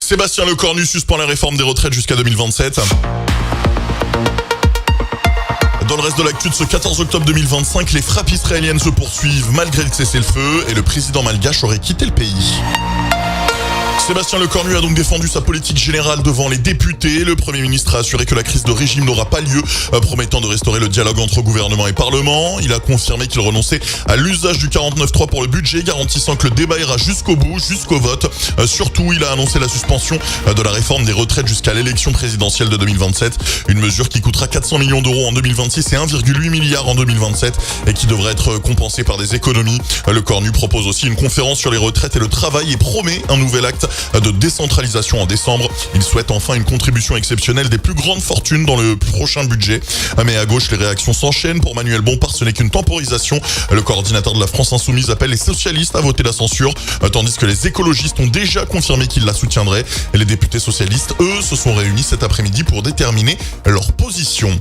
Sébastien Lecornu suspend la réforme des retraites jusqu'à 2027. Dans le reste de l'actu de ce 14 octobre 2025, les frappes israéliennes se poursuivent malgré le cessez-le-feu et le président malgache aurait quitté le pays. Sébastien Lecornu a donc défendu sa politique générale devant les députés. Le Premier ministre a assuré que la crise de régime n'aura pas lieu, promettant de restaurer le dialogue entre gouvernement et parlement. Il a confirmé qu'il renonçait à l'usage du 49.3 pour le budget, garantissant que le débat ira jusqu'au bout, jusqu'au vote. Surtout, il a annoncé la suspension de la réforme des retraites jusqu'à l'élection présidentielle de 2027. Une mesure qui coûtera 400 millions d'euros en 2026 et 1,8 milliard en 2027 et qui devrait être compensée par des économies. Lecornu propose aussi une conférence sur les retraites et le travail et promet un nouvel acte de décentralisation en décembre. Il souhaite enfin une contribution exceptionnelle des plus grandes fortunes dans le prochain budget. Mais à gauche, les réactions s'enchaînent. Pour Manuel Bompard, ce n'est qu'une temporisation. Le coordinateur de la France Insoumise appelle les socialistes à voter la censure, tandis que les écologistes ont déjà confirmé qu'ils la soutiendraient. Et les députés socialistes, eux, se sont réunis cet après-midi pour déterminer leur position.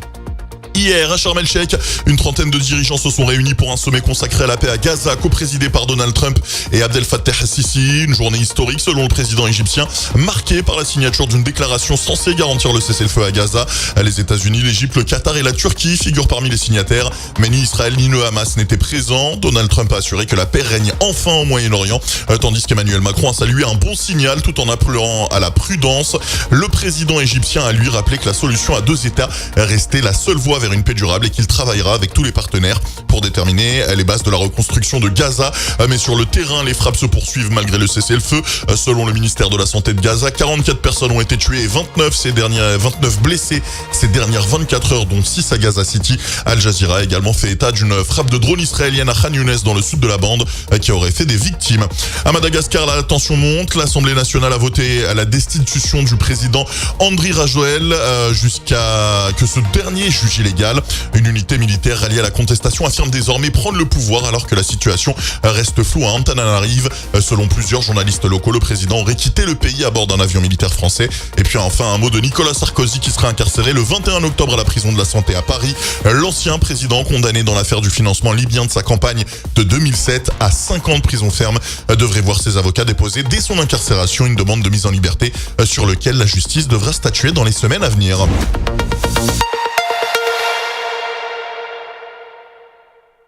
Hier, à Sharm el-Sheikh, une trentaine de dirigeants se sont réunis pour un sommet consacré à la paix à Gaza, coprésidé par Donald Trump et Abdel Fattah el-Sisi. Une journée historique, selon le président égyptien, marquée par la signature d'une déclaration censée garantir le cessez-le-feu à Gaza. Les États-Unis, l'Égypte, le Qatar et la Turquie figurent parmi les signataires. Mais ni Israël ni le Hamas n'étaient présents. Donald Trump a assuré que la paix règne enfin au Moyen-Orient, tandis qu'Emmanuel Macron a salué un bon signal tout en appelant à la prudence. Le président égyptien a lui rappelé que la solution à deux États restait la seule voie vers une paix durable et qu'il travaillera avec tous les partenaires pour déterminer les bases de la reconstruction de Gaza. Mais sur le terrain, les frappes se poursuivent malgré le cessez-le-feu. Selon le ministère de la Santé de Gaza, 44 personnes ont été tuées et 29 blessés ces dernières 24 heures, dont 6 à Gaza City. Al Jazeera a également fait état d'une frappe de drone israélienne à Khan Younes dans le sud de la bande qui aurait fait des victimes. À Madagascar, la tension monte. L'Assemblée nationale a voté à la destitution du président Andry Rajoelina jusqu'à que ce dernier juge illégal. Une unité militaire ralliée à la contestation affirme désormais prendre le pouvoir alors que la situation reste floue à Antananarive. Selon plusieurs journalistes locaux, le président aurait quitté le pays à bord d'un avion militaire français. Et puis enfin, un mot de Nicolas Sarkozy qui sera incarcéré le 21 octobre à la prison de la Santé à Paris. L'ancien président condamné dans l'affaire du financement libyen de sa campagne de 2007 à 5 ans de prison ferme devrait voir ses avocats déposer dès son incarcération une demande de mise en liberté sur laquelle la justice devra statuer dans les semaines à venir.